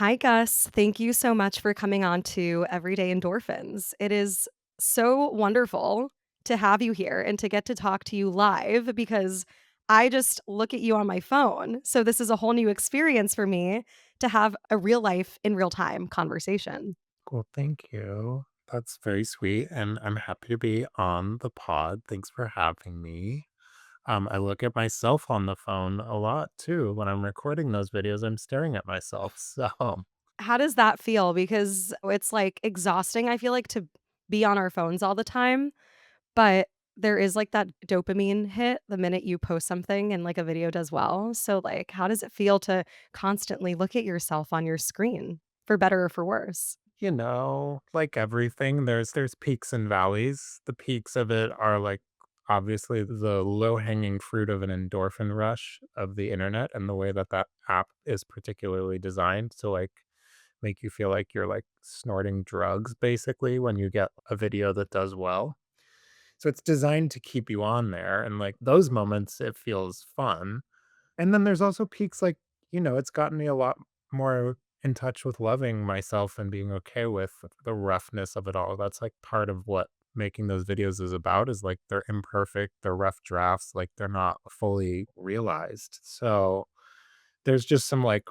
Hi, Gus. Thank you so much for coming on to Everyday Endorphins. It is so wonderful to have you here and to get to talk to you live because I just look at you on my phone. So, this is a whole new experience for me to have a real life in real time conversation. Well, thank you. That's very sweet, and I'm happy to be on the pod. Thanks for having me. I look at myself on the phone a lot too. When I'm recording those videos, I'm staring at myself. So, How does that feel? Because it's like exhausting, I feel like, to be on our phones all the time. But there is, like, that dopamine hit the minute you post something and, like, a video does well. So, like, how does it feel to constantly look at yourself on your screen, for better or for worse? like everything, there's peaks and valleys. The peaks of it are like obviously the low-hanging fruit of an endorphin rush of the internet and the way that that app is particularly designed to like make you feel like you're like snorting drugs basically when you get a video that does well. So it's designed to keep you on there, and, like, those moments, it feels fun. And then there's also peaks like, it's gotten me a lot more in touch with loving myself and being okay with the roughness of it all. That's, like, part of what making those videos is about is, like, they're imperfect, they're rough drafts, like, they're not fully realized. So there's just some, like,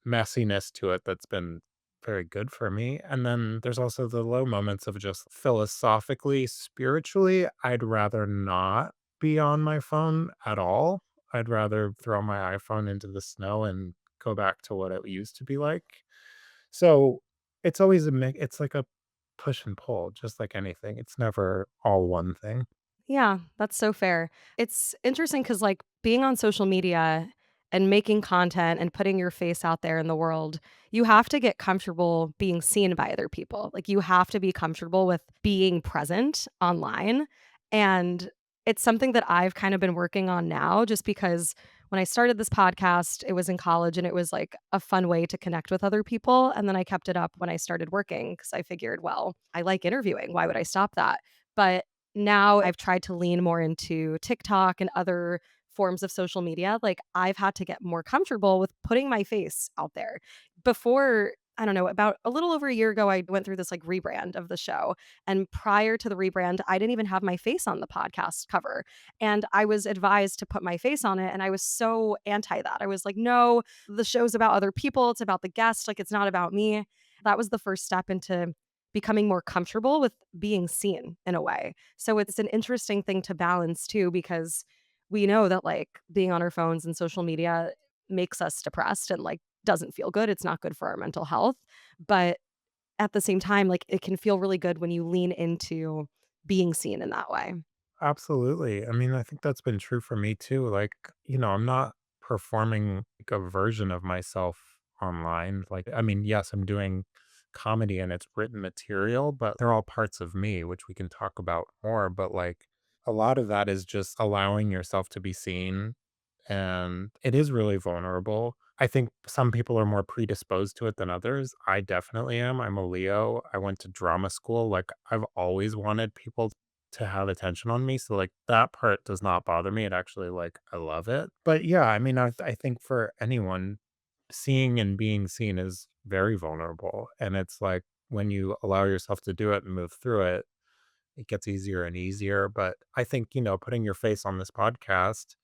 messiness to it that's been very good for me, and then there's also the low moments of just philosophically, spiritually, I'd rather not be on my phone at all. I'd rather throw my iPhone into the snow and go back to what it used to be like. So, it's always it's like a push and pull, just like anything. It's never all one thing. Yeah, that's so fair. It's interesting because, like, being on social media and making content and putting your face out there in the world, you have to get comfortable being seen by other people. Like, you have to be comfortable with being present online, and it's something that I've kind of been working on now just because when I started this podcast, it was in college and it was, like, a fun way to connect with other people, and then I kept it up when I started working because I figured, "Well, I like interviewing, why would I stop that?" But now I've tried to lean more into TikTok and other forms of social media. Like, I've had to get more comfortable with putting my face out there. Before, I don't know, about a little over a year ago, I went through this, like, rebrand of the show, and prior to the rebrand, I didn't even have my face on the podcast cover, and I was advised to put my face on it, and I was so anti that. I was like, "No, the show's about other people, it's about the guest, like, it's not about me." That was the first step into becoming more comfortable with being seen in a way. So it's an interesting thing to balance too, because we know that, like, being on our phones and social media makes us depressed and, like, doesn't feel good. It's not good for our mental health. But at the same time, like, it can feel really good when you lean into being seen in that way. Absolutely. I mean, I think that's been true for me too. Like, I'm not performing like a version of myself online. Like, I mean, yes, I'm doing comedy and it's written material, but they're all parts of me, which we can talk about more. But like, a lot of that is just allowing yourself to be seen. And it is really vulnerable. I think some people are more predisposed to it than others. I definitely am. I'm a Leo. I went to drama school. Like, I've always wanted people to have attention on me. So like that part does not bother me. It actually like I love it. But yeah, I mean I think for anyone, seeing and being seen is very vulnerable. And it's like when you allow yourself to do it and move through it, it gets easier and easier. But I think, putting your face on this podcast,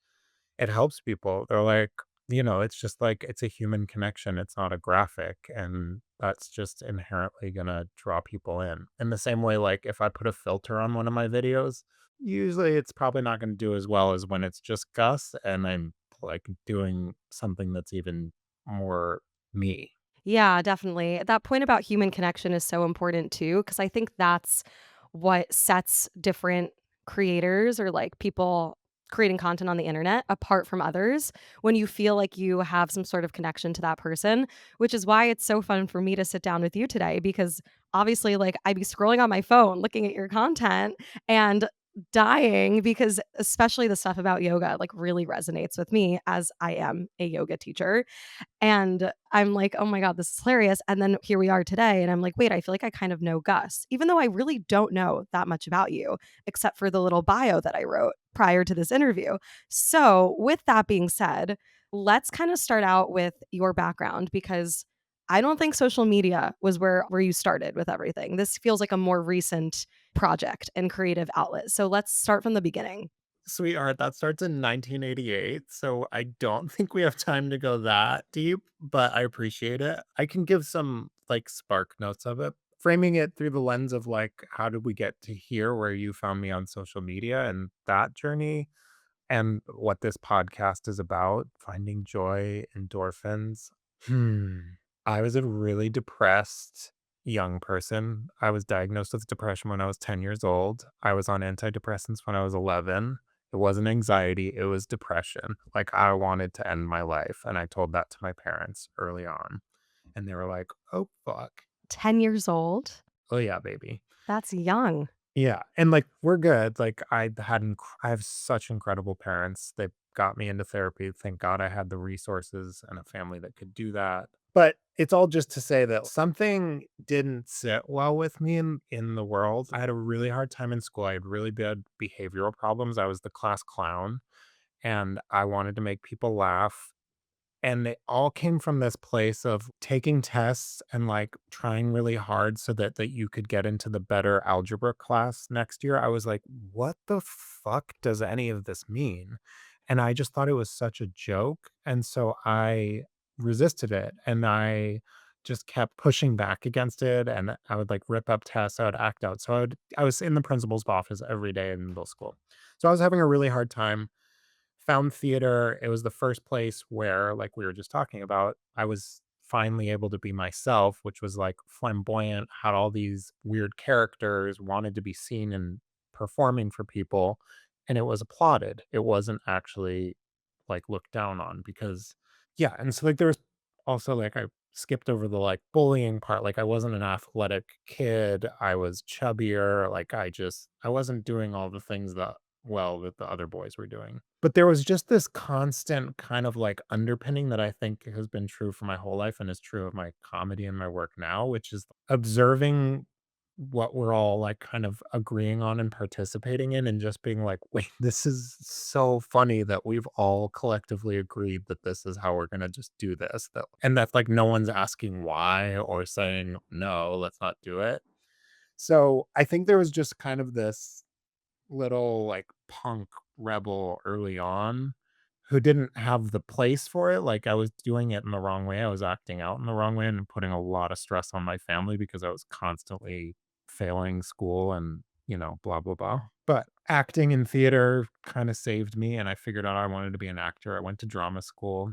it helps people. They're like, it's just like it's a human connection. It's not a graphic. And that's just inherently going to draw people in the same way, like if I put a filter on one of my videos, usually it's probably not going to do as well as when it's just Gus and I'm like doing something that's even more me. Yeah, definitely. That point about human connection is so important too, because I think that's what sets different creators or like people creating content on the internet apart from others when you feel like you have some sort of connection to that person, which is why it's so fun for me to sit down with you today because obviously like I'd be scrolling on my phone looking at your content and dying because especially the stuff about yoga like really resonates with me as I am a yoga teacher and I'm like, "Oh my god, this is hilarious." And then here we are today, and I'm like, "Wait, I feel like I kind of know Gus," even though I really don't know that much about you, except for the little bio that I wrote prior to this interview. So, with that being said, let's kind of start out with your background because I don't think social media was where you started with everything. This feels like a more recent project and creative outlet. So let's start from the beginning. Sweetheart, that starts in 1988, so I don't think we have time to go that deep, but I appreciate it. I can give some, like, spark notes of it, framing it through the lens of, like, how did we get to here where you found me on social media and that journey, and what this podcast is about, finding joy, endorphins. Hmm. I was a really depressed young person. I was diagnosed with depression when I was 10 years old. I was on antidepressants when I was 11. It wasn't anxiety, it was depression. Like, I wanted to end my life, and I told that to my parents early on, and they were like, "Oh, fuck. 10 years old? Oh, yeah, baby." That's young. Yeah, and, like, we're good, like, I have such incredible parents, they got me into therapy, thank God I had the resources and a family that could do that, but it's all just to say that something didn't sit well with me in the world. I had a really hard time in school, I had really bad behavioral problems, I was the class clown, and I wanted to make people laugh, and it all came from this place of taking tests and, like, trying really hard so that you could get into the better algebra class next year. I was like, "What the fuck does any of this mean?" And I just thought it was such a joke, and so I resisted it, and I just kept pushing back against it, and I would, like, rip up tests, I would act out. So I was in the principal's office every day in middle school. So I was having a really hard time. Found theater. It was the first place where, like we were just talking about, I was finally able to be myself, which was like flamboyant, had all these weird characters, wanted to be seen and performing for people, and it was applauded. It wasn't actually like looked down on because yeah, and so like there was also like I skipped over the like bullying part. Like I wasn't an athletic kid. I was chubbier. Like I wasn't doing all the things that the other boys were doing. But there was just this constant kind of like underpinning that I think has been true for my whole life and is true of my comedy and my work now, which is observing what we're all like kind of agreeing on and participating in and just being like, wait, this is so funny that we've all collectively agreed that this is how we're gonna just do this. And that's like no one's asking why or saying, no, let's not do it. So I think there was just kind of this little like punk rebel early on who didn't have the place for it. Like I was doing it in the wrong way. I was acting out in the wrong way and putting a lot of stress on my family because I was constantly failing school and, blah, blah, blah. But acting in theater kind of saved me. And I figured out I wanted to be an actor. I went to drama school.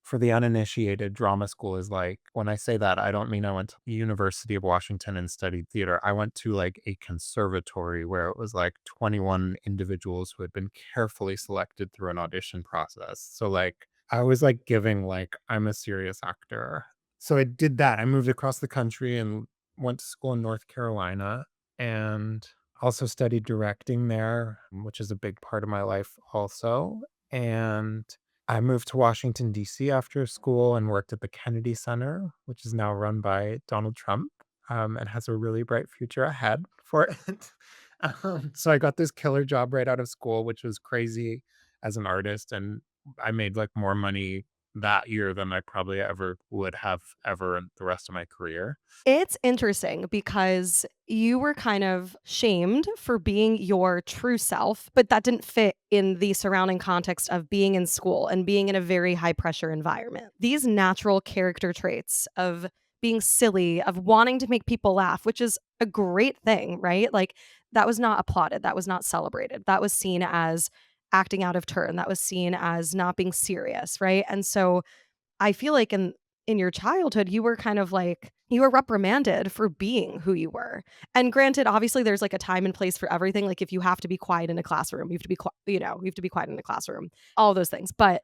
For the uninitiated, drama school is like, when I say that, I don't mean I went to the University of Washington and studied theater. I went to like a conservatory where it was like 21 individuals who had been carefully selected through an audition process. So like I was like giving like I'm a serious actor. So I did that. I moved across the country and went to school in North Carolina and also studied directing there, which is a big part of my life also. And I moved to Washington, D.C. after school and worked at the Kennedy Center, which is now run by Donald Trump, and has a really bright future ahead for it. So I got this killer job right out of school, which was crazy as an artist, and I made, like, more money that year than I probably ever would have ever in the rest of my career. It's interesting because you were kind of shamed for being your true self, but that didn't fit in the surrounding context of being in school and being in a very high pressure environment. These natural character traits of being silly, of wanting to make people laugh, which is a great thing, right? Like that was not applauded, that was not celebrated. That was seen as acting out of turn, that was seen as not being serious, right? And so I feel like in your childhood, you were kind of like you were reprimanded for being who you were. And granted, obviously, there's like a time and place for everything. Like if you have to be quiet in a classroom, you have to be, you have to be quiet in a classroom. All those things. But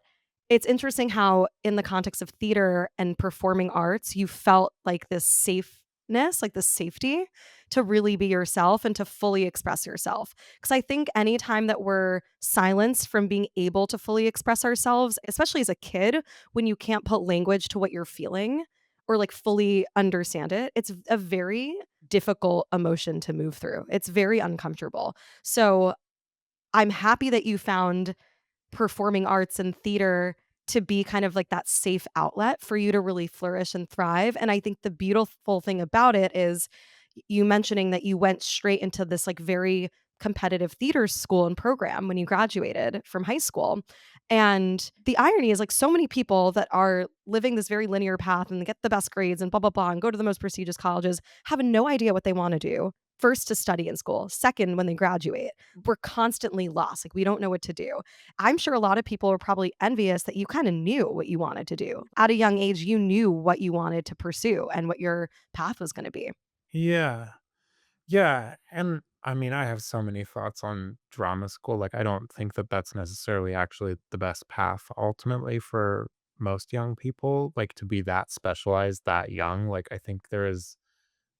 it's interesting how, in the context of theater and performing arts, you felt like this safeness, like this safety to really be yourself and to fully express yourself. Because I think anytime that we're silenced from being able to fully express ourselves, especially as a kid, when you can't put language to what you're feeling or like fully understand it, it's a very difficult emotion to move through. It's very uncomfortable. So I'm happy that you found performing arts and theater to be kind of like that safe outlet for you to really flourish and thrive. And I think the beautiful thing about it is you mentioning that you went straight into this like very competitive theater school and program when you graduated from high school. And the irony is like so many people that are living this very linear path and they get the best grades and blah blah blah and go to the most prestigious colleges have no idea what they want to do. First to study in school, second when they graduate. We're constantly lost. Like we don't know what to do. I'm sure a lot of people are probably envious that you kind of knew what you wanted to do. At a young age, you knew what you wanted to pursue and what your path was going to be. Yeah. Yeah, and I mean, I have so many thoughts on drama school. Like, I don't think that that's necessarily actually the best path ultimately for most young people, like to be that specialized that young. Like, I think there is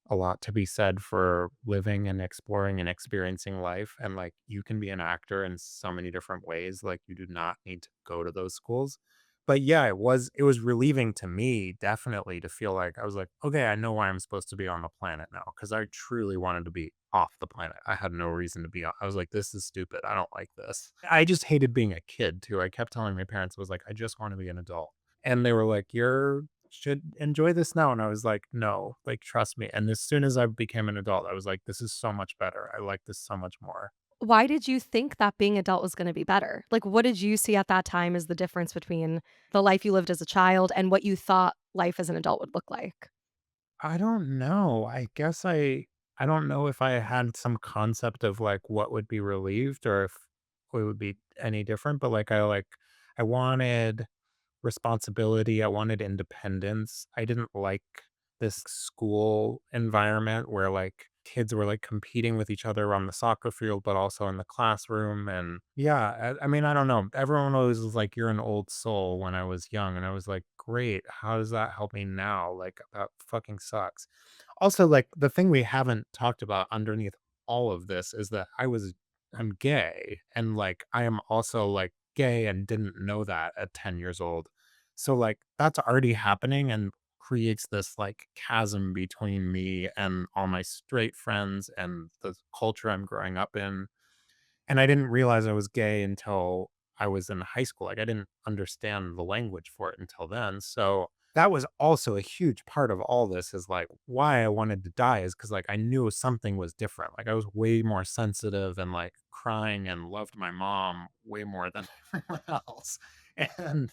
a lot to be said for living and exploring and experiencing life. And like, you can be an actor in so many different ways. Like, you do not need to go to those schools. But yeah, it was relieving to me, definitely, to feel like I was like, okay, I know why I'm supposed to be on the planet now. Cause I truly wanted to be off the planet. I had no reason to be on. I was like, this is stupid. I don't like this. I just hated being a kid too. I kept telling my parents, I was like, I just want to be an adult. And they were like, you're should enjoy this now. And I was like, no, like, trust me. And as soon as I became an adult, I was like, this is so much better. I like this so much more. Why did you think that being adult was gonna be better? Like, what did you see at that time as the difference between the life you lived as a child and what you thought life as an adult would look like? I don't know. I don't know if I had some concept of like what would be relieved or if it would be any different, but I wanted responsibility. I wanted independence. I didn't like this school environment where like kids were like competing with each other on the soccer field, but also in the classroom. And yeah, I mean, I don't know. Everyone always was like, you're an old soul when I was young. And I was like, great. How does that help me now? Like, that fucking sucks. Also, like, the thing we haven't talked about underneath all of this is that I'm gay. And like, I am also like gay and didn't know that at 10 years old. So like that's already happening and creates this like chasm between me and all my straight friends and the culture I'm growing up in. And I didn't realize I was gay until I was in high school. Like, I didn't understand the language for it until then. So that was also a huge part of all this is like why I wanted to die is because like I knew something was different. Like I was way more sensitive and like crying and loved my mom way more than everyone else. And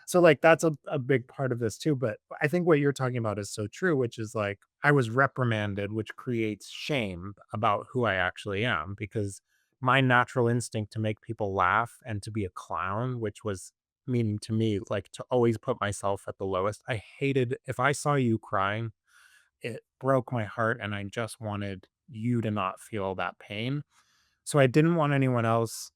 so like that's a big part of this too. But I think what you're talking about is so true, which is like I was reprimanded, which creates shame about who I actually am because my natural instinct to make people laugh and to be a clown, which was meaning to me, like to always put myself at the lowest. I hated if I saw you crying, it broke my heart and I just wanted you to not feel that pain. So I didn't want anyone else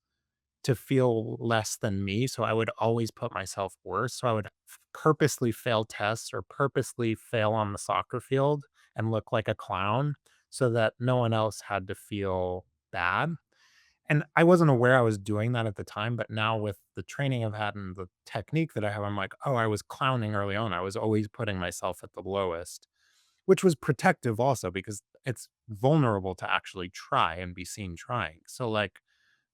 to feel less than me. So I would always put myself worse. So I would purposely fail tests or purposely fail on the soccer field and look like a clown so that no one else had to feel bad. And I wasn't aware I was doing that at the time, but now with the training I've had and the technique that I have, I'm like, "Oh, I was clowning early on." I was always putting myself at the lowest, which was protective also because it's vulnerable to actually try and be seen trying. So, like,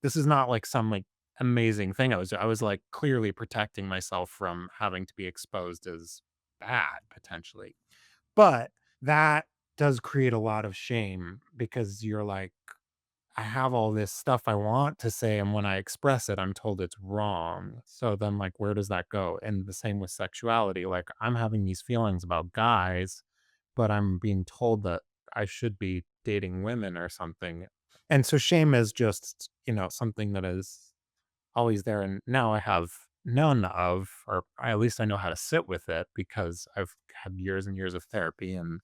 this is not like some, like, amazing thing I was, like, clearly protecting myself from having to be exposed as bad, potentially. But that does create a lot of shame because you're like, I have all this stuff I want to say, and when I express it, I'm told it's wrong. So then, like, where does that go? And the same with sexuality. Like, I'm having these feelings about guys, but I'm being told that I should be dating women or something. And so shame is just, something that is always there. And now I have none of, or at least I know how to sit with it because I've had years and years of therapy and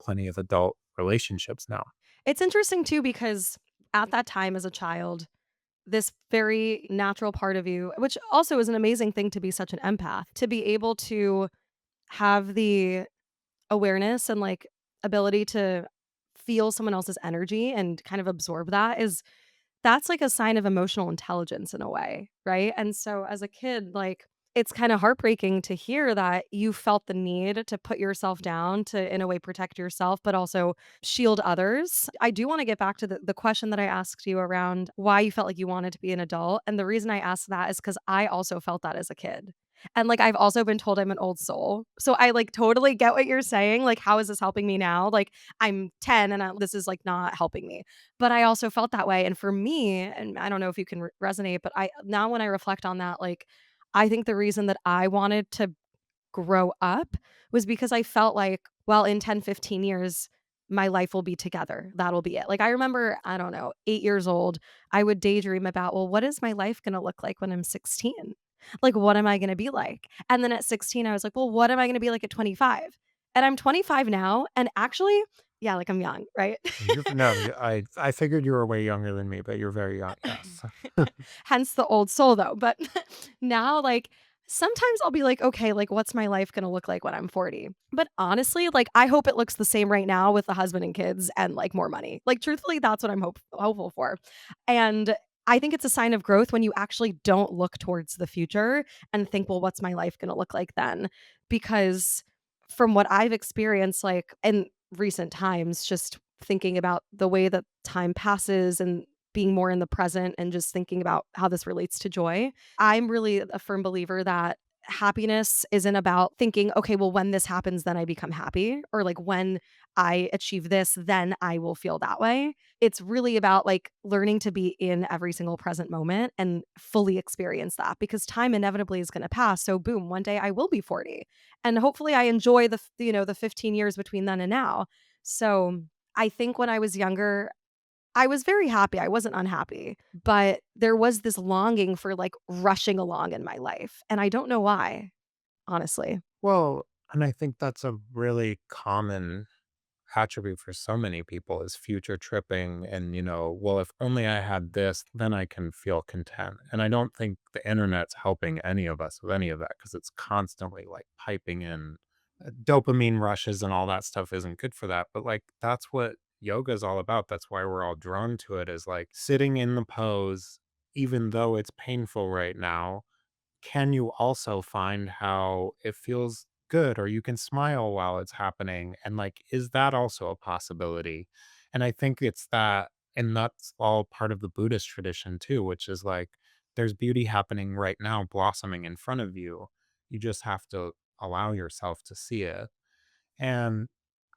plenty of adult relationships now. It's interesting too because at that time as a child, this very natural part of you, which also is an amazing thing to be such an empath, to be able to have the awareness and like ability to feel someone else's energy and kind of absorb that is that's like a sign of emotional intelligence in a way, right? And so as a kid, like it's kind of heartbreaking to hear that you felt the need to put yourself down to in a way protect yourself but also shield others. I do want to get back to the question that I asked you around why you felt like you wanted to be an adult. And the reason I asked that is because I also felt that as a kid. And, like, I've also been told I'm an old soul. So I, like, totally get what you're saying, like, how is this helping me now? Like, I'm 10 and this is, like, not helping me. But I also felt that way, and for me, and I don't know if you can resonate, but I now when I reflect on that, like, I think the reason that I wanted to grow up was because I felt like, well, in 10, 15 years, my life will be together. That'll be it. Like, I remember, I don't know, 8 years old, I would daydream about, well, what is my life gonna look like when I'm 16? Like, what am I gonna be like? And then at 16, I was like, well, what am I gonna be like at 25? And I'm 25 now, and actually, yeah, like, I'm young, right? You're no, I figured you were way younger than me, but you're very young, yes. Hence the old soul though, but now, like, sometimes I'll be like, "Okay, like, what's my life gonna look like when I'm 40?" But honestly, like, I hope it looks the same right now with the husband and kids and, like, more money. Like, truthfully, that's what I'm hopeful for, and I think it's a sign of growth when you actually don't look towards the future and think, "Well, what's my life gonna look like then?" Because from what I've experienced, like, in recent times, just thinking about the way that time passes and being more in the present and just thinking about how this relates to joy. I'm really a firm believer that happiness isn't about thinking, okay, well, when this happens, then I become happy, or like when I achieve this, then I will feel that way. It's really about like learning to be in every single present moment and fully experience that because time inevitably is going to pass. So, boom, one day I will be 40. And hopefully I enjoy the 15 years between then and now. So, I think when I was younger, I was very happy, I wasn't unhappy, but there was this longing for, like, rushing along in my life, and I don't know why, honestly. Well, and I think that's a really common attribute for so many people is future tripping and, well, if only I had this, then I can feel content. And I don't think the internet's helping any of us with any of that because it's constantly like piping in dopamine rushes and all that stuff isn't good for that. But like that's what yoga is all about. That's why we're all drawn to it is like sitting in the pose, even though it's painful right now, can you also find how it feels good or you can smile while it's happening? And like, is that also a possibility? And I think it's that, and that's all part of the Buddhist tradition too, which is like, there's beauty happening right now, blossoming in front of you. You just have to allow yourself to see it. And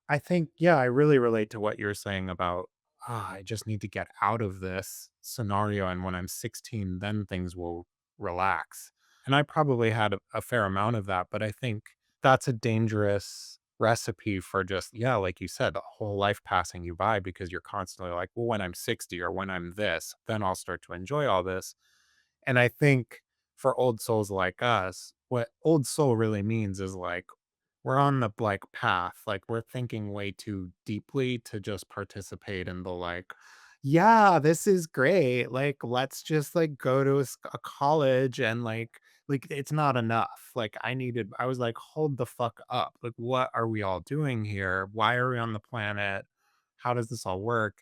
I think, yeah, I really relate to what you're saying about, I just need to get out of this scenario. And when I'm 16, then things will relax. And I probably had a fair amount of that, but I think that's a dangerous recipe for just, yeah, like you said, the whole life passing you by because you're constantly like, well, when I'm 60 or when I'm this, then I'll start to enjoy all this. And I think for old souls like us, what old soul really means is like we're on the like path, like we're thinking way too deeply to just participate in the like, yeah, this is great. Like, let's just like go to a college and like it's not enough. Like I was like, hold the fuck up. Like, what are we all doing here? Why are we on the planet? How does this all work?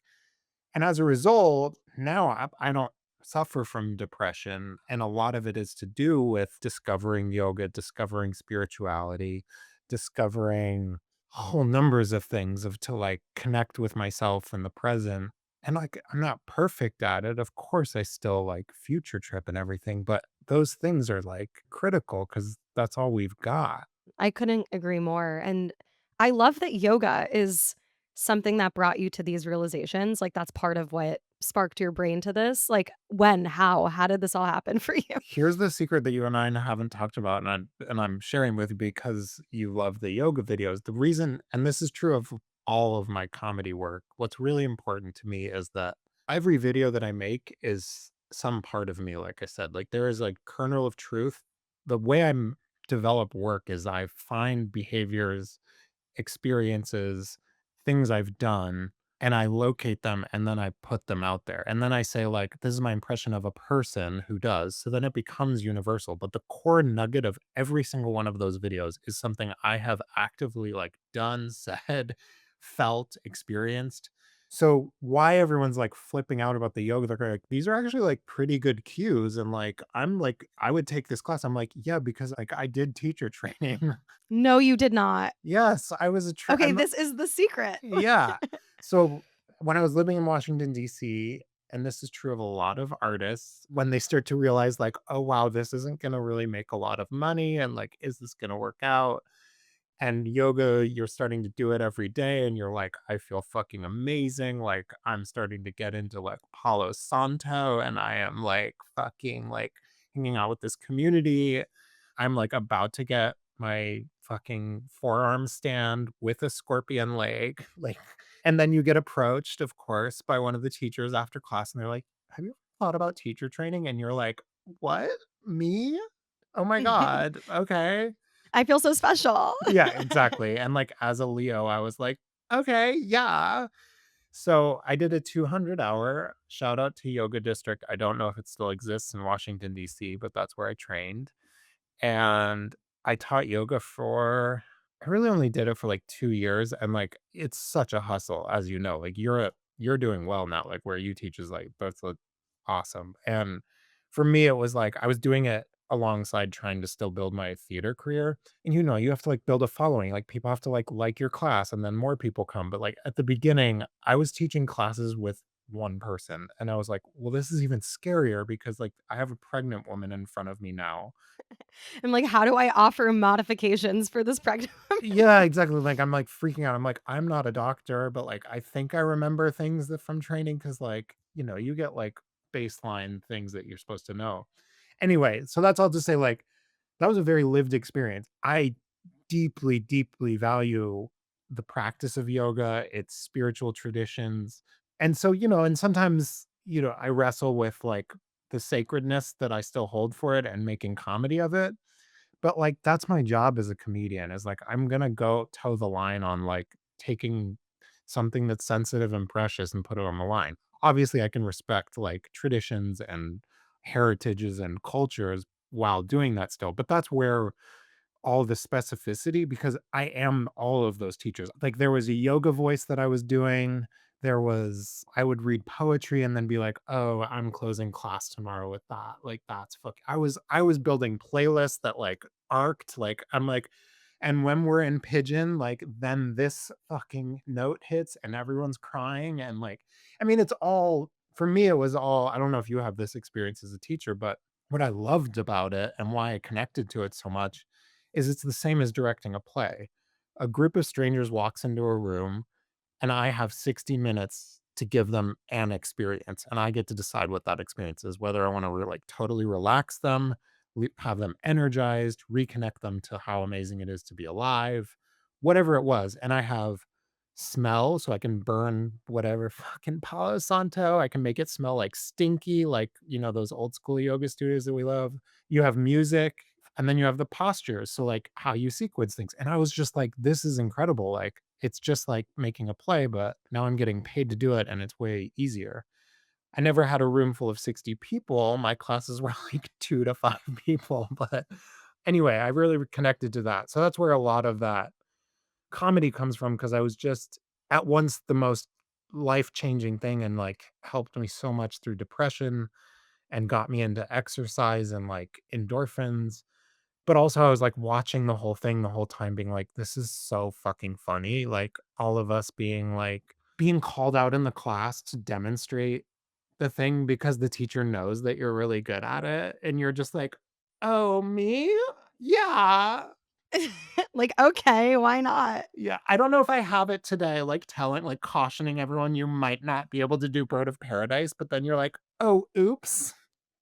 And as a result, now I don't suffer from depression. And a lot of it is to do with discovering yoga, discovering spirituality, discovering whole numbers of things of to like connect with myself in the present. And like, I'm not perfect at it. Of course, I still like future trip and everything, but those things are like critical because that's all we've got. I couldn't agree more, and I love that yoga is something that brought you to these realizations, like, that's part of what sparked your brain to this, like, when? How did this all happen for you? Here's the secret that you and I haven't talked about, and I'm sharing with you because you love the yoga videos. The reason, and this is true of all of my comedy work, what's really important to me is that every video that I make is some part of me, like I said. Like there is like kernel of truth. The way develop work is I find behaviors, experiences, things I've done, and I locate them and then I put them out there. And then I say, like, this is my impression of a person who does. So then it becomes universal. But the core nugget of every single one of those videos is something I have actively like done, said, felt, experienced. So why everyone's like flipping out about the yoga, they're like, these are actually like pretty good cues. And like, I'm like, I would take this class. I'm like, yeah, because like I did teacher training. No, you did not. Yes, I was Okay, I'm this is the secret. yeah. So, when I was living in Washington, DC, and this is true of a lot of artists, when they start to realize, like, "Oh, wow, this isn't gonna really make a lot of money, and, like, is this gonna work out?" And yoga, you're starting to do it every day, and you're like, "I feel fucking amazing." Like, I'm starting to get into, like, Palo Santo, and I am, like, fucking, like, hanging out with this community. I'm, like, about to get my fucking forearm stand with a scorpion leg, like, and then you get approached, of course, by one of the teachers after class, and they're like, "Have you ever thought about teacher training?" And you're like, "What? Me? Oh my god, okay." I feel so special. Yeah, exactly, and, like, as a Leo, I was like, "Okay, yeah." So, I did a 200-hour shout out to Yoga District. I don't know if it still exists in Washington, DC, but that's where I trained, and I taught yoga for I really only did it for, like, 2 years, and, like, it's such a hustle, as you know, like, you're doing well now, like, where you teach is, like, both look awesome, and for me, it was, like, I was doing it alongside trying to still build my theater career, and, you have to, like, build a following, like, people have to, like your class, and then more people come, but, like, at the beginning, I was teaching classes with 1 person, and I was like, "Well, this is even scarier because, like, I have a pregnant woman in front of me now." I'm like, "How do I offer modifications for this pregnant woman?" Yeah, exactly, like, I'm, like, freaking out, I'm like, "I'm not a doctor, but, like, I think I remember things that from training because like, you get, like, baseline things that you're supposed to know." Anyway, so that's all to say, like, that was a very lived experience. I deeply, deeply value the practice of yoga, its spiritual traditions, and so, and sometimes, I wrestle with, like, the sacredness that I still hold for it and making comedy of it. But, like, that's my job as a comedian is, like, I'm gonna go toe the line on, like, taking something that's sensitive and precious and put it on the line. Obviously, I can respect, like, traditions and heritages and cultures while doing that still, but that's where all the specificity because I am all of those teachers. Like, there was a yoga voice that I was doing. I would read poetry and then be like, "Oh, I'm closing class tomorrow with that." Like, that's I was building playlists that, like, arced, like, I'm like and when we're in Pigeon, like, then this fucking note hits and everyone's crying and, like I mean, it's all for me, it was all I don't know if you have this experience as a teacher, but what I loved about it and why I connected to it so much is it's the same as directing a play. A group of strangers walks into a room and I have 60 minutes to give them an experience, and I get to decide what that experience is, whether I wanna like, totally relax them, have them energized, reconnect them to how amazing it is to be alive, whatever it was, and I have smell, so I can burn whatever fucking Palo Santo, I can make it smell, like, stinky, like, those old school yoga studios that we love. You have music, and then you have the postures, so, like, how you sequence things, and I was just like, "This is incredible," like, it's just like making a play, but now I'm getting paid to do it, and it's way easier. I never had a room full of 60 people, my classes were like 2 to 5 people, but anyway, I really connected to that, so that's where a lot of that comedy comes from because I was just at once the most life-changing thing and, like, helped me so much through depression and got me into exercise and, like, endorphins. But also I was, like, watching the whole thing the whole time being like, "This is so fucking funny," like, all of us being called out in the class to demonstrate the thing because the teacher knows that you're really good at it, and you're just like, "Oh, me? Yeah. Like, "Okay, why not?" Yeah." I don't know if I have it today, like, telling like, cautioning everyone you might not be able to do Bird of Paradise, but then you're like, "Oh, oops."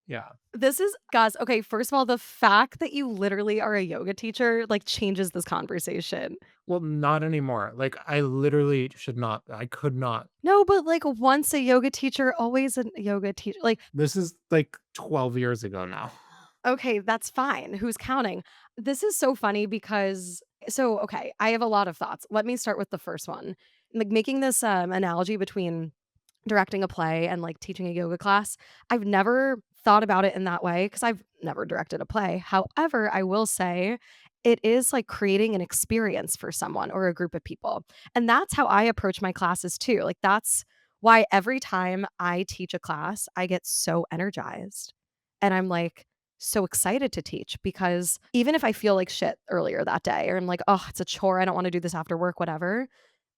Yeah. This is Gus, okay, first of all, the fact that you literally are a yoga teacher, like, changes this conversation. Well, not anymore. Like, I literally should not I could not. No, but, like, once a yoga teacher, always a yoga teacher. Like, This is, like, 12 years ago now. okay, that's fine, who's counting? This is so funny because okay, I have a lot of thoughts. Let me start with the first one. Like, making this, analogy between directing a play and, like, teaching a yoga class, I've never thought about it in that way because 'cause I've never directed a play. However, I will say it is like creating an experience for someone or a group of people, and that's how I approach my classes too. Like, that's why every time I teach a class, I get so energized, and I'm, like, so excited to teach because even if I feel like shit earlier that day or I'm like, "Oh, it's a chore, I don't wanna do this after work," whatever,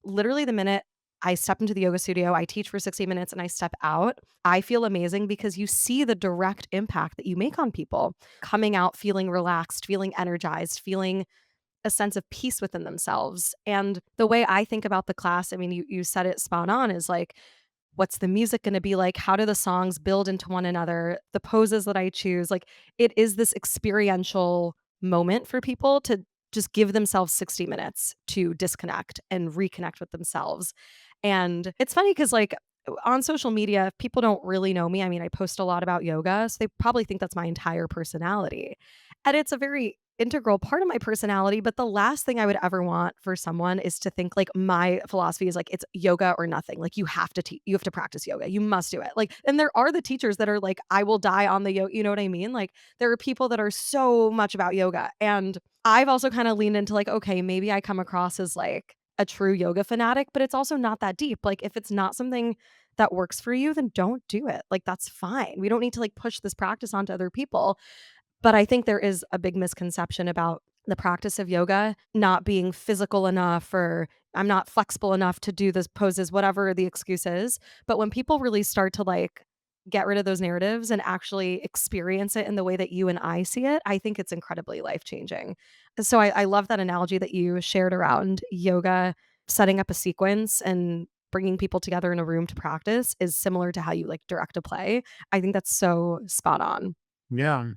literally the minute I step into the yoga studio, I teach for 60 minutes, and I step out, I feel amazing because you see the direct impact that you make on people coming out feeling relaxed, feeling energized, feeling a sense of peace within themselves. And the way I think about the class, I mean, you said it spot on, is like, what's the music gonna be like? How do the songs build into one another? The poses that I choose, like, it is this experiential moment for people to just give themselves 60 minutes to disconnect and reconnect with themselves. And it's funny because, like, on social media, if people don't really know me, I mean, I post a lot about yoga, so they probably think that's my entire personality. And it's a very integral part of my personality, but the last thing I would ever want for someone is to think like my philosophy is like it's yoga or nothing. Like you have to practice yoga. You must do it. Like, and there are the teachers that are like I will die on the yoga, you know what I mean? Like there are people that are so much about yoga. And I've also kind of leaned into like okay, maybe I come across as like a true yoga fanatic, but it's also not that deep. Like if it's not something that works for you, then don't do it. Like that's fine. We don't need to like push this practice onto other people. But I think there is a big misconception about the practice of yoga not being physical enough or I'm not flexible enough to do this poses, whatever the excuse is. But when people really start to like get rid of those narratives and actually experience it in the way that you and I see it, I think it's incredibly life changing. So I love that analogy that you shared around yoga, setting up a sequence and bringing people together in a room to practice is similar to how you like direct a play. I think that's so spot on. Yeah,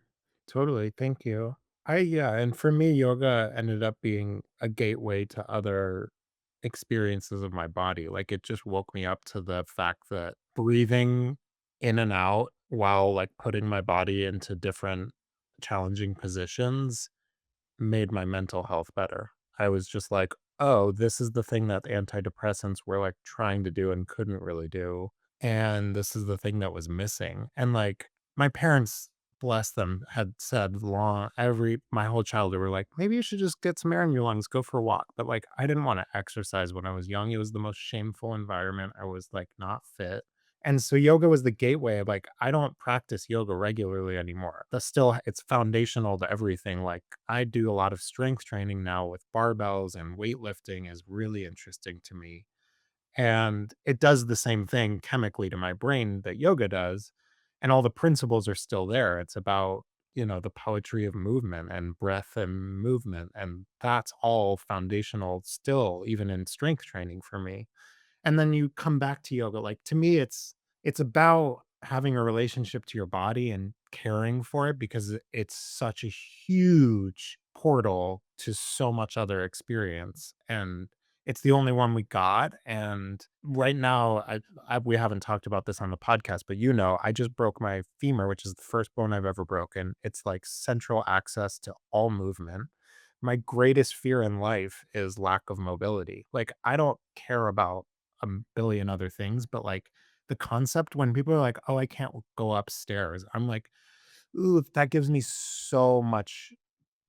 totally. Thank you. Yeah, and for me, yoga ended up being a gateway to other experiences of my body. Like it just woke me up to the fact that breathing in and out while like putting my body into different challenging positions made my mental health better. I was just like, "Oh, this is the thing that antidepressants were, like, trying to do and couldn't really do, and this is the thing that was missing." And, like, my parents, bless them, had said long every my whole childhood were like, "Maybe you should just get some air in your lungs, go for a walk." But, like, I didn't wanna exercise when I was young. It was the most shameful environment. I was, like, not fit. And so yoga was the gateway of like, I don't practice yoga regularly anymore. That's still it's foundational to everything. Like I do a lot of strength training now with barbells and weightlifting is really interesting to me. And it does the same thing chemically to my brain that yoga does. And all the principles are still there. It's about, the poetry of movement and breath and movement. And that's all foundational still, even in strength training for me. And then you come back to yoga. Like to me, it's about having a relationship to your body and caring for it because it's such a huge portal to so much other experience. And it's the only one we got. And right now, we haven't talked about this on the podcast, but I just broke my femur, which is the first bone I've ever broken. It's like central access to all movement. My greatest fear in life is lack of mobility. Like, I don't care about a billion other things, but like the concept when people are like, "Oh, I can't go upstairs." I'm like, "Ooh, that gives me so much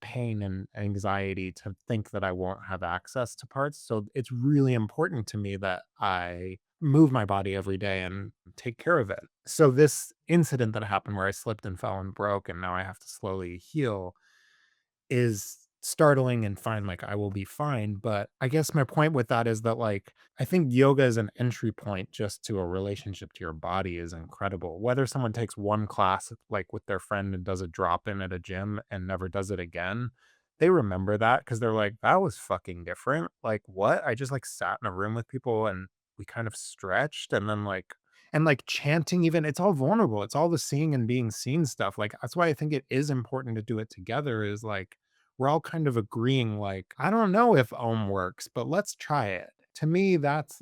pain and anxiety to think that I won't have access to parts." So it's really important to me that I move my body every day and take care of it. So this incident that happened where I slipped and fell and broke and now I have to slowly heal is startling and fine, like, I will be fine, but I guess my point with that is that, like, I think yoga as an entry point just to a relationship to your body is incredible. Whether someone takes one class, like, with their friend and does a drop-in at a gym and never does it again, they remember that because 'cause they're like, "That was fucking different." Like, "What? I just, like, sat in a room with people and we kind of stretched," and then, like, chanting even it's all vulnerable. It's all the seeing and being seen stuff. Like, that's why I think it is important to do it together is, like, we're all kind of agreeing, like, "I don't know if Om works, but let's try it." To me, that's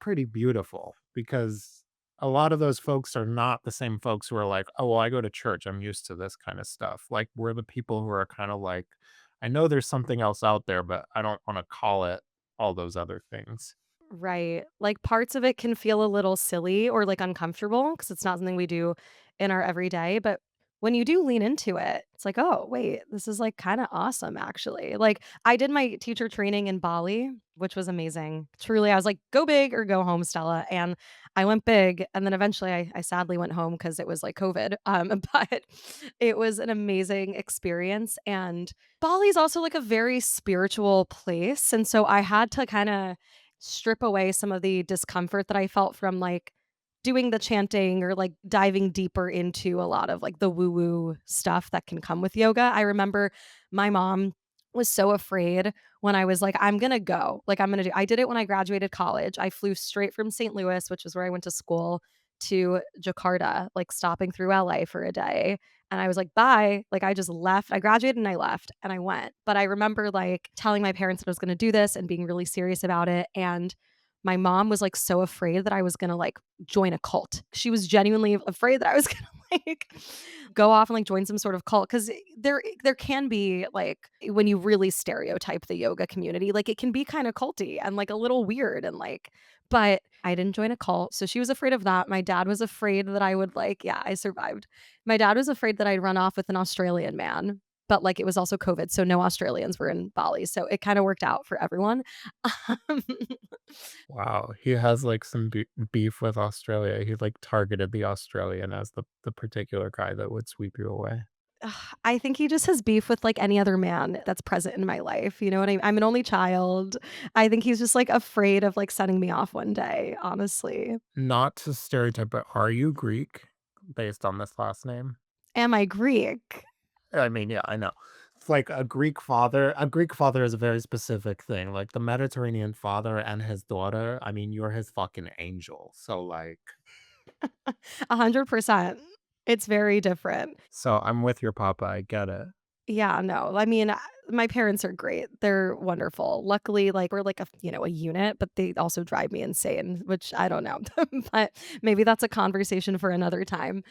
pretty beautiful because a lot of those folks are not the same folks who are like, "Oh, well, I go to church. I'm used to this kinda stuff." Like, we're the people who are kinda like, "I know there's something else out there, but I don't wanna call it all those other things." Right. Like, parts of it can feel a little silly or, like, uncomfortable because it's not something we do in our everyday, but when you do lean into it, it's like, "Oh, wait, this is, like, kinda awesome, actually." Like, I did my teacher training in Bali, which was amazing. Truly, I was like, "Go big or go home, Stella," and I went big, and then eventually I sadly went home because it was, like, COVID, but it was an amazing experience, and Bali is also, like, a very spiritual place, and so I had to kinda strip away some of the discomfort that I felt from, like, doing the chanting or, like, diving deeper into a lot of, like, the woo-woo stuff that can come with yoga. I remember my mom was so afraid when I was like, "I'm gonna go. Like, I'm gonna do." I did it when I graduated college. I flew straight from St. Louis, which is where I went to school, to Jakarta, like, stopping through LA for a day, and I was like, "Bye." Like, I just left. I graduated and I left, and I went. But I remember, like, telling my parents that I was gonna do this and being really serious about it, and my mom was, like, so afraid that I was gonna, like, join a cult. She was genuinely afraid that I was gonna, like, go off and, like, join some sort of cult 'cause there can be, like, when you really stereotype the yoga community, like, it can be kinda culty and, like, a little weird and, like, but I didn't join a cult, so she was afraid of that. My dad was afraid that I would, like, yeah, I survived. My dad was afraid that I'd run off with an Australian man, but, like, it was also COVID, so no Australians were in Bali, so it kinda worked out for everyone. Um, Wow, he has, like, some beef with Australia. He, like, targeted the Australian as the particular guy that would sweep you away. I think he just has beef with, like, any other man that's present in my life, you know what I mean? I'm an only child. I think he's just, like, afraid of, like, sending me off one day, honestly. Not to stereotype, but are you Greek based on this last name? Am I Greek? I mean, yeah, I know. It's like a Greek father is a very specific thing. Like the Mediterranean father and his daughter, I mean, you're his fucking angel. So like 100%. It's very different. so I'm with your papa, I get it. Yeah, no, I mean, my parents are great. They're wonderful. Luckily, like, we're like a you know, a unit, but they also drive me insane, which I don't know. But maybe that's a conversation for another time.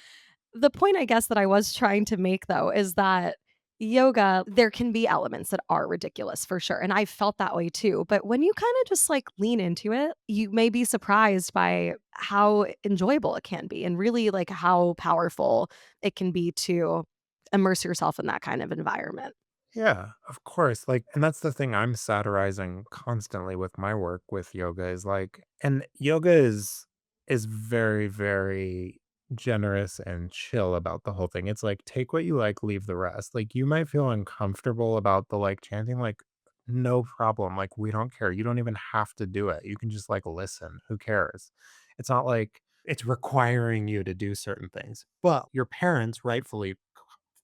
The point I guess that I was trying to make though is that yoga, there can be elements that are ridiculous for sure, and I felt that way too, but when you kinda just, like, lean into it, you may be surprised by how enjoyable it can be and really, like, how powerful it can be to immerse yourself in that kind of environment. Yeah, of course. Like, and that's the thing I'm satirizing constantly with my work with yoga is like, and yoga is very, very generous and chill about the whole thing. It's like take what you like, leave the rest. Like you might feel uncomfortable about the like chanting, like no problem. Like we don't care. You don't even have to do it. You can just like listen. Who cares? It's not like it's requiring you to do certain things. But your parents rightfully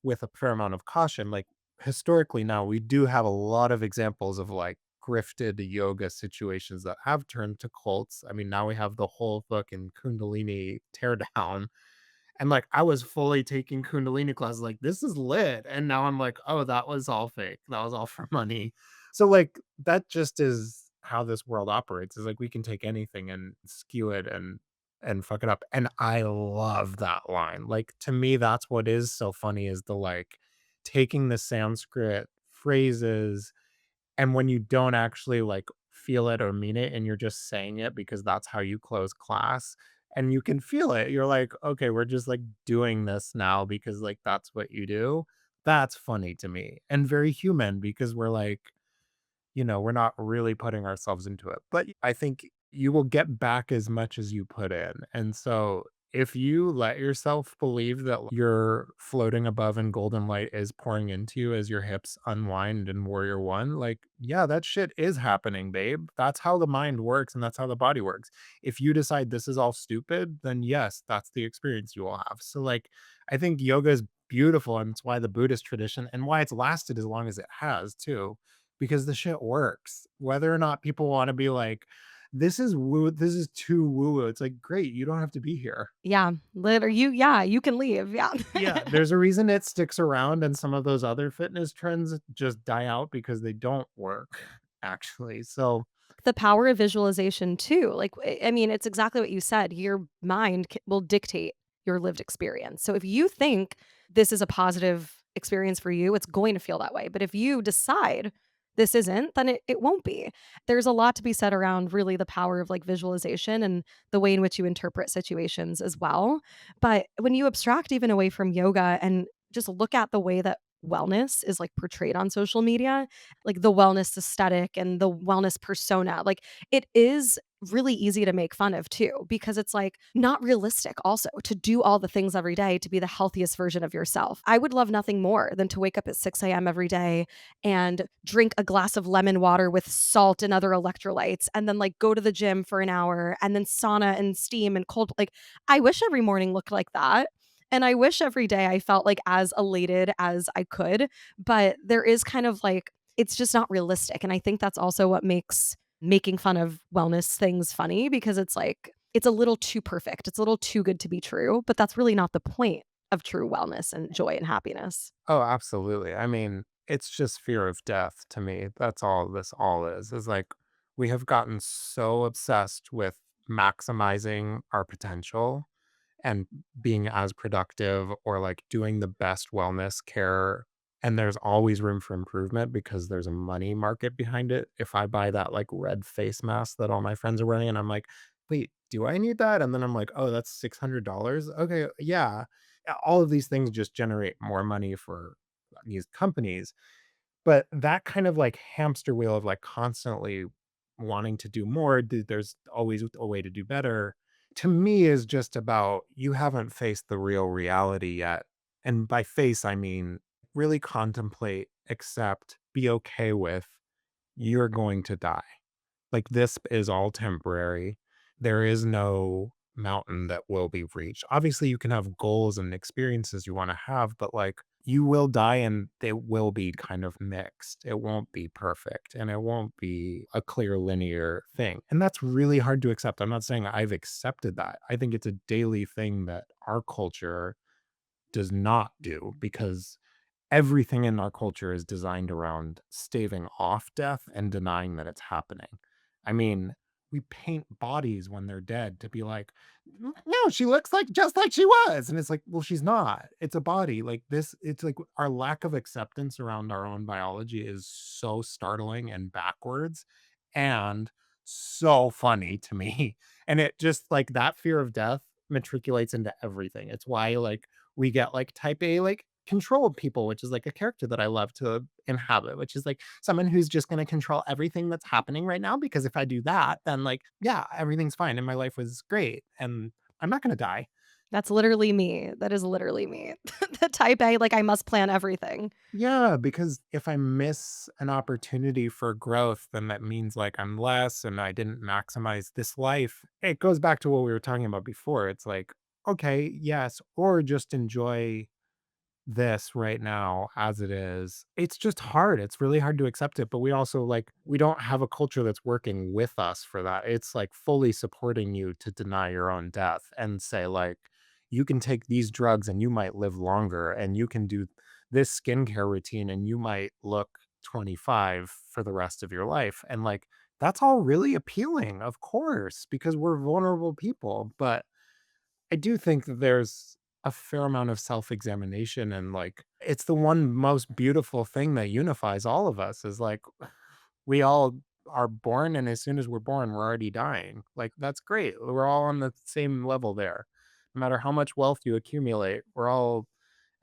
with a fair amount of caution, like historically now we do have a lot of examples of like grifted yoga situations that have turned to cults. I mean, now we have the whole fucking Kundalini teardown. And like I was fully taking Kundalini classes, like this is lit. And now I'm like, oh, that was all fake. That was all for money. So like that just is how this world operates. Is like we can take anything and skew it and fuck it up. And I love that line. Like to me, that's what is so funny is the like taking the Sanskrit phrases and when you don't actually like feel it or mean it and you're just saying it because that's how you close class and you can feel it. You're like, okay, we're just like doing this now because like that's what you do. That's funny to me and very human because we're like, we're not really putting ourselves into it. But I think you will get back as much as you put in. And so if you let yourself believe that you're floating above and golden light is pouring into you as your hips unwind in Warrior One, like, yeah, that shit is happening, babe. That's how the mind works and that's how the body works. If you decide this is all stupid, then yes, that's the experience you will have. So, like, I think yoga is beautiful and it's why the Buddhist tradition and why it's lasted as long as it has, too because the shit works. Whether or not people wanna be like, this is too woo-woo." It's like, "Great, you don't have to be here." Yeah, yeah, you can leave, yeah. Yeah, there's a reason it sticks around and some of those other fitness trends just die out because they don't work, actually. So, The power of visualization too, like, I mean, it's exactly what you said, your mind will dictate your lived experience. So if you think this is a positive experience for you, it's going to feel that way. But if you decide this isn't, then it won't be. There's a lot to be said around really the power of like visualization and the way in which you interpret situations as well. But when you abstract even away from yoga and just look at the way that wellness is like portrayed on social media, like the wellness aesthetic and the wellness persona. Like it is really easy to make fun of too, because it's like not realistic also to do all the things every day to be the healthiest version of yourself. I would love nothing more than to wake up at 6 a.m. every day and drink a glass of lemon water with salt and other electrolytes and then like go to the gym for an hour and then sauna and steam and cold. Like I wish every morning looked like that. And I wish every day I felt like as elated as I could, but there is kind of like it's just not realistic. And I think that's also what makes making fun of wellness things funny, because it's like it's a little too perfect. It's a little too good to be true, but that's really not the point of true wellness and joy and happiness. Oh, absolutely. I mean, it's just fear of death to me. That's all this all is like we have gotten so obsessed with maximizing our potential and being as productive or like doing the best wellness care. And there's always room for improvement because there's a money market behind it. If I buy that like red face mask that all my friends are wearing, and I'm like, wait, do I need that? And then I'm like, oh, that's $600. Okay. Yeah. All of these things just generate more money for these companies. But that kind of, like, hamster wheel of, like, constantly wanting to do more, there's always a way to do better, to me is just about you haven't faced the real reality yet. And by face, I mean, really contemplate, accept, be okay with, you're going to die. Like, this is all temporary. There is no mountain that will be reached. Obviously, you can have goals and experiences you wanna have, but, like, you will die and they will be kind of mixed. It won't be perfect, and it won't be a clear linear thing, and that's really hard to accept. I'm not saying I've accepted that. I think it's a daily thing that our culture does not do because everything in our culture is designed around staving off death and denying that it's happening. I mean, we paint bodies when they're dead to be like, No, she looks like just like she was." And it's like, "Well, she's not. It's a body." Like this it's like our lack of acceptance around our own biology is so startling and backwards and so funny to me. And it just like that fear of death matriculates into everything. It's why like we get like type A like control people, which is like a character that I love to inhabit, which is like someone who's just going to control everything that's happening right now. Because if I do that, then like, yeah, everything's fine. And my life was great. And I'm not going to die. That's literally me. That is literally me. The type A, like I must plan everything. Yeah, because if I miss an opportunity for growth, then that means like I'm less and I didn't maximize this life. It goes back to what we were talking about before. It's like, okay, yes, or just enjoy this right now as it is. It's just hard. It's really hard to accept it, but we also like we don't have a culture that's working with us for that. It's like fully supporting you to deny your own death and say like you can take these drugs and you might live longer and you can do this skincare routine and you might look 25 for the rest of your life. And like that's all really appealing, of course, because we're vulnerable people, but I do think that there's a fair amount of self-examination and, like, it's the one most beautiful thing that unifies all of us is, like, we all are born, and as soon as we're born, we're already dying. Like, that's great. We're all on the same level there. No matter how much wealth you accumulate, we're all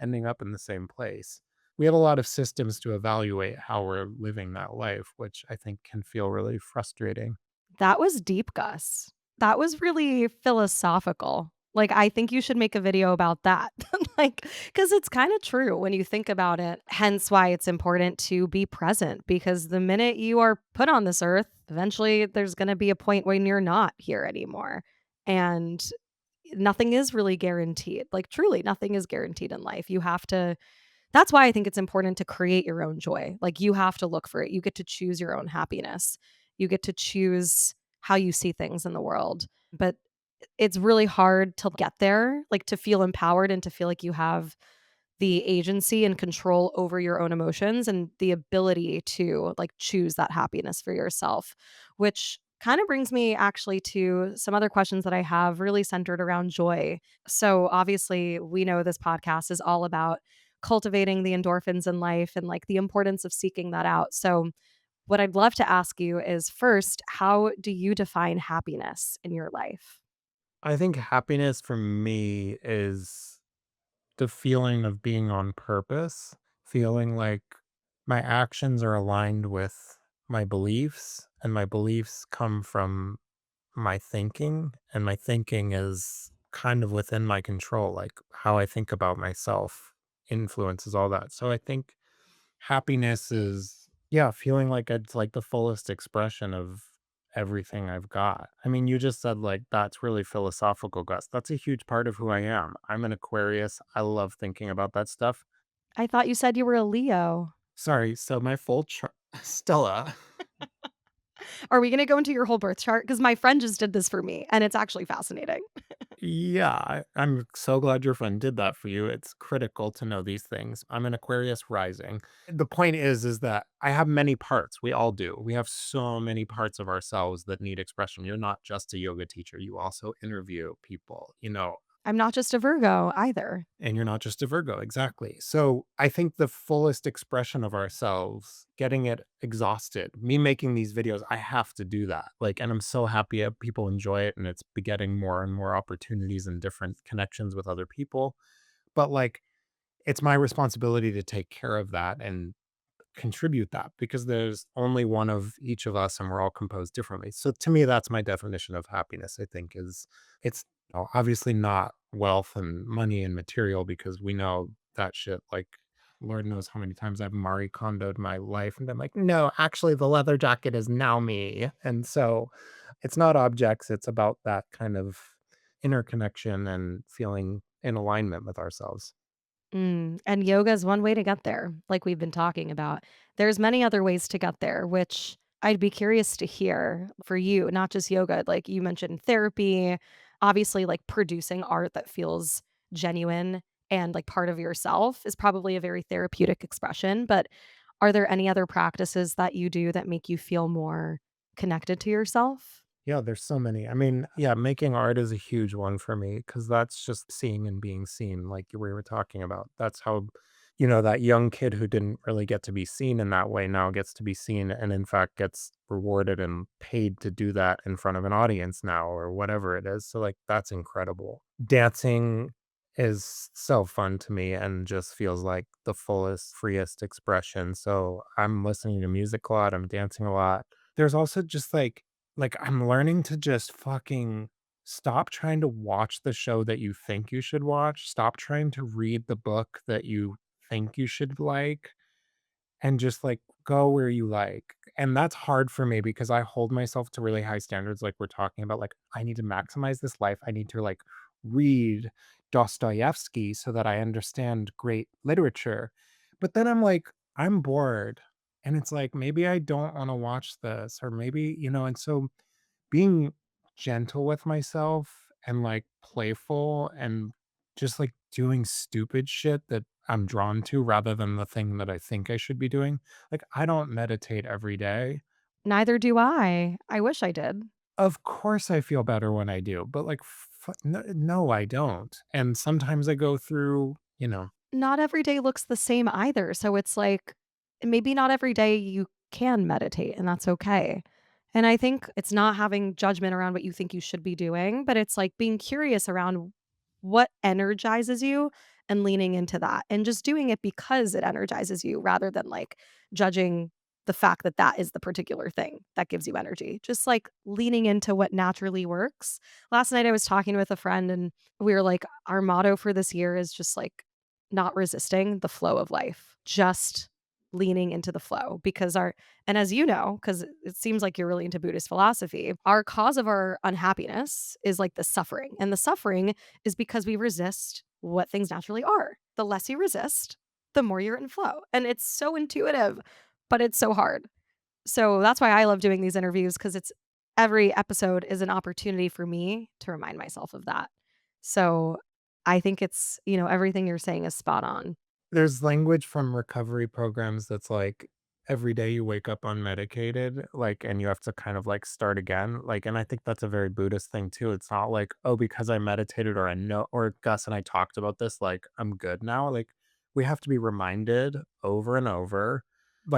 ending up in the same place. We have a lot of systems to evaluate how we're living that life, which I think can feel really frustrating. That was deep, Gus. That was really philosophical. Like, I think you should make a video about that. Like, because it's kinda true when you think about it, hence why it's important to be present, because the minute you are put on this earth, eventually there's gonna be a point when you're not here anymore, and nothing is really guaranteed. Like, truly, nothing is guaranteed in life. You have to That's why I think it's important to create your own joy. Like, you have to look for it. You get to choose your own happiness. You get to choose how you see things in the world. But it's really hard to get there, like, to feel empowered and to feel like you have the agency and control over your own emotions and the ability to, like, choose that happiness for yourself, which kind of brings me actually to some other questions that I have really centered around joy. So, obviously, we know this podcast is all about cultivating the endorphins in life and, like, the importance of seeking that out. So, what I'd love to ask you is first, how do you define happiness in your life? I think happiness for me is the feeling of being on purpose, feeling like my actions are aligned with my beliefs, and my beliefs come from my thinking, and my thinking is kind of within my control. Like how I think about myself influences all that. So I think happiness is, yeah, feeling like it's like the fullest expression of everything I've got. I mean, you just said like that's really philosophical, Gus. That's a huge part of who I am. I'm an Aquarius. I love thinking about that stuff. I thought you said you were a Leo. Sorry, so my full chart, Stella. Are we gonna go into your whole birth chart? Because my friend just did this for me, and it's actually fascinating. Yeah, I'm so glad your friend did that for you. It's critical to know these things. I'm an Aquarius rising. The point is that I have many parts. We all do. We have so many parts of ourselves that need expression. You're not just a yoga teacher. You also interview people, I'm not just a Virgo either. and you're not just a Virgo. Exactly. So I think the fullest expression of ourselves, getting it exhausted, me making these videos, I have to do that. Like, and I'm so happy people enjoy it and it's begetting more and more opportunities and different connections with other people. But like, it's my responsibility to take care of that and contribute that because there's only one of each of us and we're all composed differently. So to me, that's my definition of happiness, I think, is it's obviously not wealth and money and material because we know that shit. Like, Lord knows how many times I've Marie Kondoed my life and been like, no, actually, the leather jacket is now me. And so it's not objects, it's about that kind of interconnection and feeling in alignment with ourselves. And yoga is one way to get there, like we've been talking about. There's many other ways to get there, which I'd be curious to hear for you, not just yoga. Like you mentioned therapy, obviously like producing art that feels genuine and like part of yourself is probably a very therapeutic expression, but are there any other practices that you do that make you feel more connected to yourself? Yeah, there's so many. I mean, yeah, making art is a huge one for me because that's just seeing and being seen, like we were talking about. That's how, that young kid who didn't really get to be seen in that way now gets to be seen and, in fact, gets rewarded and paid to do that in front of an audience now or whatever it is. So, like, that's incredible. Dancing is so fun to me and just feels like the fullest, freest expression. So, I'm listening to music a lot, I'm dancing a lot. There's also just I'm learning to just fucking stop trying to watch the show that you think you should watch, stop trying to read the book that you think you should like, and just, go where you like, and that's hard for me because I hold myself to really high standards like we're talking about, like, I need to maximize this life, I need to, read Dostoevsky so that I understand great literature, but then I'm like, I'm bored, and it's like, maybe I don't wanna watch this, or maybe, and so being gentle with myself and, playful and just, doing stupid shit that I'm drawn to rather than the thing that I think I should be doing. Like, I don't meditate every day. Neither do I. I wish I did. Of course, I feel better when I do, but, no, I don't. And sometimes I go through, Not every day looks the same either, so it's like, maybe not every day you can meditate, and that's okay. And I think it's not having judgment around what you think you should be doing, but it's, like, being curious around what energizes you and leaning into that, and just doing it because it energizes you rather than, like, judging the fact that that is the particular thing that gives you energy. Just, like, leaning into what naturally works. Last night I was talking with a friend, and we were like, our motto for this year is just, like, not resisting the flow of life, just leaning into the flow because our and as you know, because it seems like you're really into Buddhist philosophy, our cause of our unhappiness is like the suffering. And the suffering is because we resist what things naturally are. The less you resist, the more you're in flow. And it's so intuitive, but it's so hard. So that's why I love doing these interviews because it's every episode is an opportunity for me to remind myself of that. So I think it's, everything you're saying is spot on. There's language from recovery programs that's like, every day you wake up unmedicated, and you have to kind of, start again, and I think that's a very Buddhist thing too. It's not like, "Oh, because I meditated or I know," or Gus and I talked about this, "I'm good now." We have to be reminded over and over.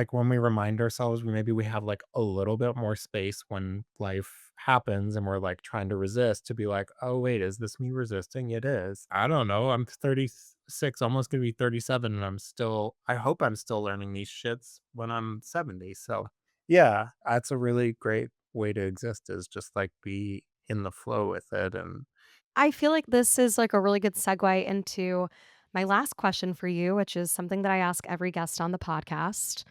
When we remind ourselves, we have, a little bit more space when life happens and we're, trying to resist to be like, "Oh, wait, is this me resisting?" It is. I don't know. I'm 30. 36, almost gonna be 37, and I hope I'm still learning these shits when I'm 70. So, yeah, that's a really great way to exist is just, like, be in the flow with it, and I feel like this is like a really good segue into my last question for you, which is something that I ask every guest on the podcast,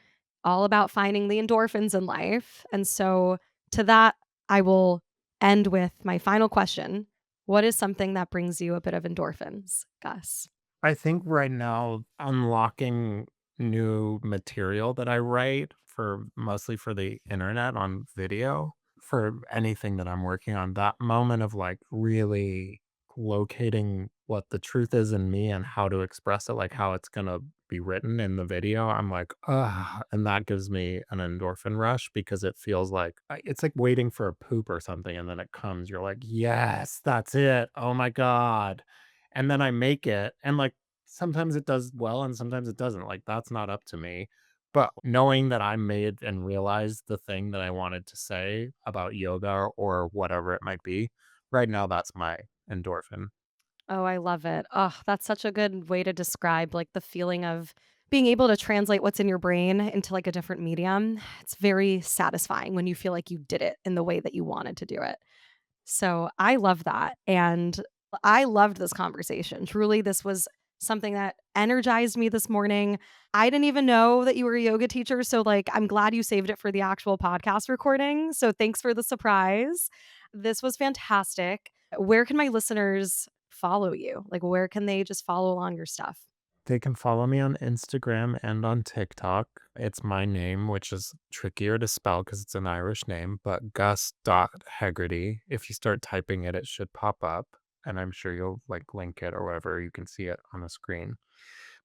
all about finding the endorphins in life. And so, to that, I will end with my final question. What is something that brings you a bit of endorphins, Gus? I think right now unlocking new material that I write for mostly for the internet on video, for anything that I'm working on, that moment of like really locating what the truth is in me and how to express it, like how it's gonna be written in the video, I'm like, ah, and that gives me an endorphin rush because it feels like it's like waiting for a poop or something, and then it comes. You're like, yes, that's it. Oh my God. And then I make it, and, like, sometimes it does well and sometimes it doesn't, like, that's not up to me, but knowing that I made and realized the thing that I wanted to say about yoga or whatever it might be, right now, that's my endorphin. Oh, I love it. Oh, that's such a good way to describe like the feeling of being able to translate what's in your brain into like a different medium. It's very satisfying when you feel like you did it in the way that you wanted to do it. So I love that. And I loved this conversation. Truly, this was something that energized me this morning. I didn't even know that you were a yoga teacher. So, like, I'm glad you saved it for the actual podcast recording. So, thanks for the surprise. This was fantastic. Where can my listeners follow you? Like, where can they just follow along your stuff? They can follow me on Instagram and on TikTok. It's my name, which is trickier to spell because it's an Irish name, but Gus.Hegerty. If you start typing it, it should pop up, and I'm sure you'll like link it or whatever. You can see it on the screen.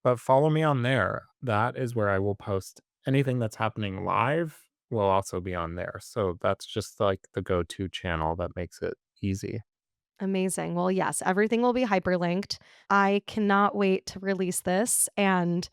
But follow me on there. That is where I will post anything that's happening live will also be on there. So that's just like the go-to channel that makes it easy. Amazing. Well, yes, everything will be hyperlinked. I cannot wait to release this. And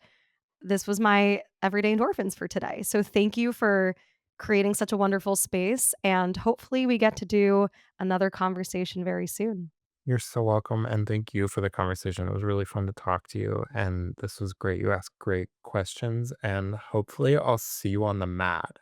this was my everyday endorphins for today. So thank you for creating such a wonderful space. And hopefully, we get to do another conversation very soon. You're so welcome, and thank you for the conversation. It was really fun to talk to you, and this was great. You asked great questions, and hopefully, I'll see you on the mat.